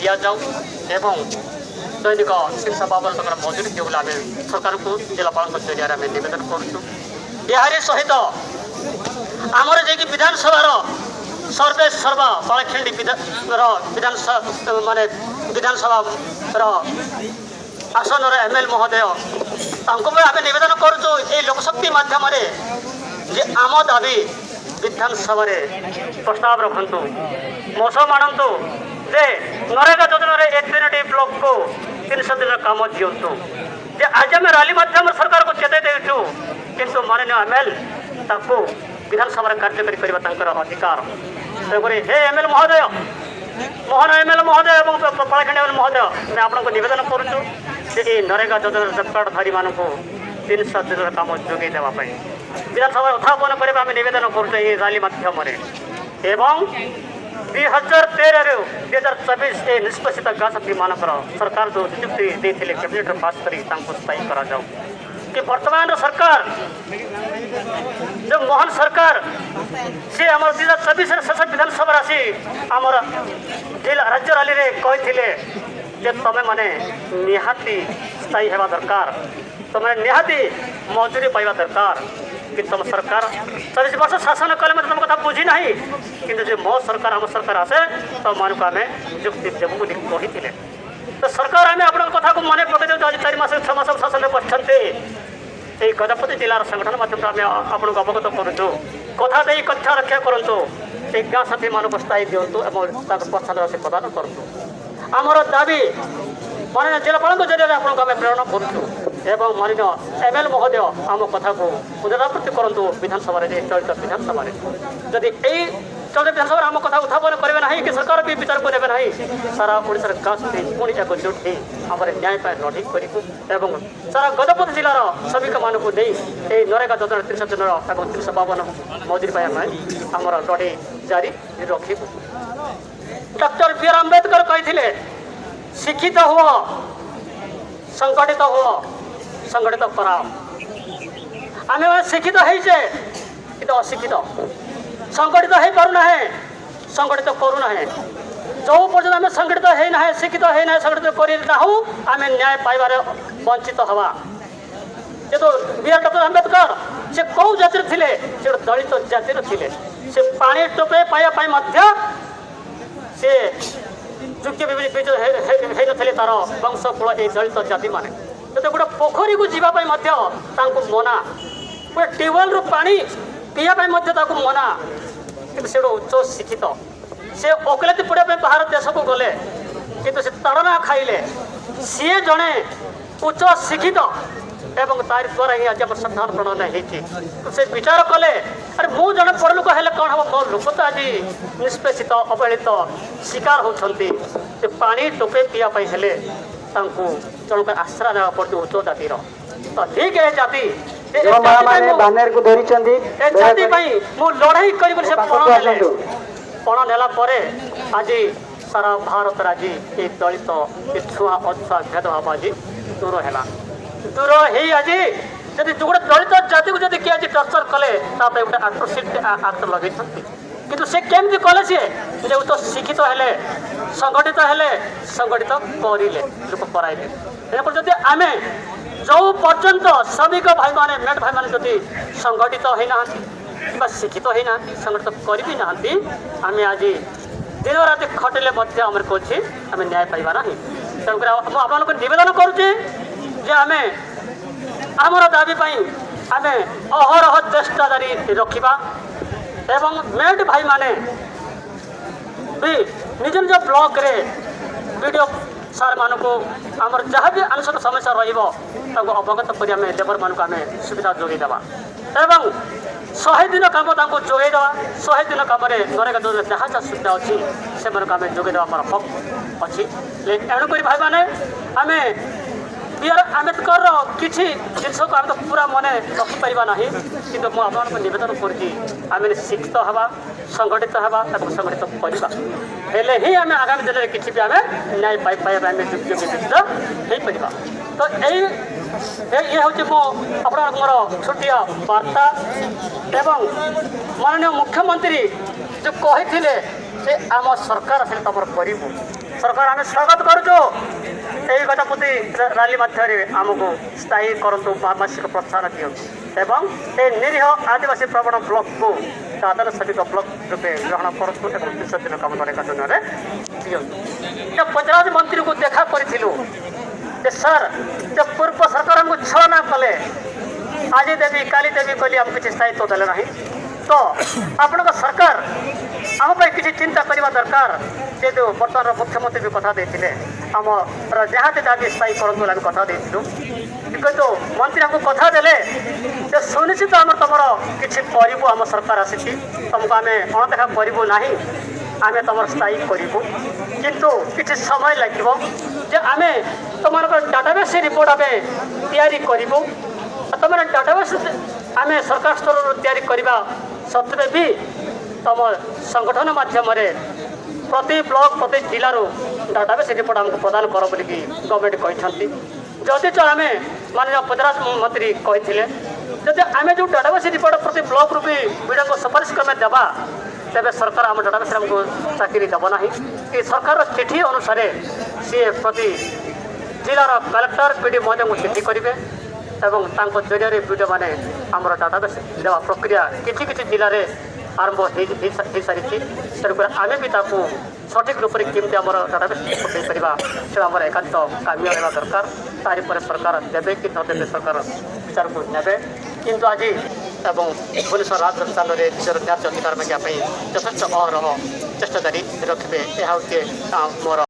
दिया जाऊ एवं दैनिक 352 टकर मजूरी दियो बोले आम सरकार को जिलापाल जरिया आम नवेदन कर सहित आमर जे विधानसभा सर्वे सर्वा बालखेड़ी विधानसभा माने विधानसभा आसन एमएल महोदय आम नवेदन करूँ ये लोकशक्ति माध्यम जे आम दाबी विधानसभा प्रस्ताव रखु मोस मानतु जे नरेगा योजन 3टी ब्लॉक को 300 दिन काम दिंतु जे आज आम रैली माध्यम सरकार को चेताई देचु किंतु माननीय एमएल ताकू विधानसभा कार्यकारी करने अधिकार तेणुक हे एमएल महोदय मोहन एमएल महोदय और पालाखेड़ी एमएल महोदय मैं आपको नवेदन करुँ नरेगा योजन जब कार्डधारी मानक 300 दिन काम जोगे देवाई विधानसभा उत्थापन करने आम नवेदन करुँ रैली माध्यम एवं 2013 ରୁ 2024 ए निष्पेषित गाँ साथी मानकर सरकार जो नियुक्ति देते कैबिनेट पास कर स्थायी करा जाऊ कि वर्तमान सरकार जो मोहन सरकार सी आम 2024 शेष विधानसभा आसी आमर जिला राज्य रैली में कही तुम मैंने निहाती स्थायी होगा दरकार तुम निहाती मजूरी पाइबा दरकार कि तुम सरकार 24 वर्ष शासन कले तुम कथा बुझी ना कि मो सरकार आम सरकार आसे तो मान को आम नियुक्ति देवु बोली कही तो सरकार आम आप कथा को मन पकड़ आज 4 मास 6 मास शासन में बच्चे गजपति जिलार संगठन माध्यम आम आपको अवगत करूँ कथा दे कथा रक्षा करूँ ये गाँ साथी मानक स्थायी दिंतु और प्रोत्साहन राशि प्रदान करूँ आमर दाबी माननीय जिलापाल जरिए आपको आम प्रेरणा करूँ एवं माननीय एमएल महोदय आम कथा को पुनरावृत्ति करूँ विधानसभा चलित विधानसभा जदि यही चलित विधानसभा आम कथा उत्थापन करेंगे ना कि सरकार भी विचार को नेबे ना सारा ओडार गाँ साथी पुणी एकजुट हो आम न्याय लड़ी करूँ सारा गजपति जिलार श्रमिक मानक नहीं नरेगा योजना 300 दिन और 352 मजूरी आमर लड़े जारी रखू डॉक्टर बी आर अम्बेडकर कही शिक्षित हुआ संगठित हुआ संगठित कराओ आम शिक्षित होचे कि अशिक्षित संगठित हो पारना संगठित करूना जो पर्यटन आम संगठित होना शिक्षित होना संगठित करना आम न्याय पाइबार वंचित हवा जो बी आर डॉक्टर अम्बेडकर से कौ जातिर थे से दलित जातिर थे से पानी टोपे पाइबा से योग्य होते तार वंशकूल ये दलित जाति मैंने तो गोटे पोखरी को जावाई मना गोटे ट्यूबवेल रु पानी पीवाई मना कि से उच्च शिक्षित से ओकिलाती पढ़ाई बाहर देश को गले कि ताड़ना खाइले सी जड़े उच्च शिक्षित एवं तार द्वारा ही आज संविधान प्रणयन होती से विचार कले अरे मु जड़े बड़ लोक है कौन हम मो लोक तो आज निष्पेषित अवहेलित शिकार होती पानी टोपे पीवाई हेले जनक आश्रय देवा पड़ती उच्च जातिर तो ठीक है जाति जाति मु लड़ाई कर पण नेला आज सारा भारत आज ये दलित छुआ अछुआ भेदभाव आज दूर है दूर है आज जब गोटे दलित जाति को जब किए आज टर्चर कले गोटे आक्ट लगे किंतु से केमती कले सी तो शिक्षित हेले संगठित हेले संगठित करें लोक कराइले तेनाली जदि आम जो पर्यंत श्रमिक भाई मैंने मेट भाई मैंने जदि संगठित होना कि शिक्षित होना संगठित कर भी ना आम आज दिन राति खटिले आम कहे आम न्याय पाइबा ना तेणुक आपको नवेदन करुचे आम आमर दाबी आम अहरह चेष्टा जारी रखा एवं मेट भाई माने भी निज निज ब्लॉक रे वीडियो सार मान को आमर जहाँ भी आनुषंगिक समस्या अवगत कर लेबर मान आम सुविधा जोगेदेवा एवं 100 दिन कम जोगेदेवा 100 दिन कम नरेगा जो जहाँ जहाँ सुविधा अच्छी से आम जोगेदेवा आम हक अच्छी एणुक भाई मैंने आम बी आर आम्बेडकर किसी जिन को आम तो पूरा मन रखिपर ना कि मुझे नवेदन कर शिक्षित हवा संगठित हवा संगठित करवा हेले ही आम आगामी दिन में किसी भी आम न्याय पाइबा आम योग्य विशिष्ट हो तो ये हूँ मो मोर छोटिया वार्ता एवं माननीय मुख्यमंत्री जो कही आम सरकार से तुम करूँ सरकार आम स्वागत करुचु यही कथा प्रति रैली मध्य आमको स्थायी करूँ मासिक प्रोत्साहन दिखाँ एवं ये निरीह आदिवासी प्रवण ब्लॉक को दादन सैनिक ब्लॉक रूपे ग्रहण करूँ 200 दिन कम नरेगा योजना दिखाँ पंचायत मंत्री को देखा करूँ सर जब पूर्व सरकार हमको छलना कले आज देवी काली देवी कहली आमको किसी स्थायित्व देले ना तो आपण सरकार आम किसी चिंता करने दरकार जेहतु बर्तमान मुख्यमंत्री भी कथा देते आम जहाँ जहाँ स्थायी करूँ आम कथा देलु किंतु मंत्री हमको कथा देले सुनिश्चित आम तुम किसी करूँ आम सरकार आसी तुमको आम अणदेखा करूँ ना आम तुम स्थायी करूँ किंतु किसी समय लगे आम तुम डाटाबेस रिपोर्ट आम तैयारी करूँ तुम डाटाबेस आम सरकार स्तर तैयारी करवा सत्वे भी तुम संगठन माध्यम प्रति ब्लॉक प्रति जिलार डाटाबेस रिपोर्ट आमको प्रदान कर बोलिकी गवर्नमेंट कहते जदि आम माननीय पंचायत मंत्री कहते जदि आम जो डाटाबेस रिपोर्ट प्रति ब्लॉक रू भी वीडियो को सुपारिश क्रमे देवा तेरे सरकार आम डाटाबेस आमको चाकरी देव ना कि सरकार चिठी अनुसार सी प्रति जिलार कलेक्टर पीडी महोदय को चिठी करेंगे एवं जरिए वीडियो मैंने आम डाटाबेस देवा प्रक्रिया किसी किसी जिले में आरंभ हो सारी तेणुक आम भी सठिक रूप से केमती आम डाटाबेस पठेई पार से आम एकांत काम्य रहा दरकार तारी पर सरकार देवे कि न देवे सरकार विचार को ने किंतु आज एवं भुवनेश्वर राजस्थान में निजर न्याय अधिकार मांगापी यथेच अहरह चेष्टा जारी रखिए यह हूँ मोर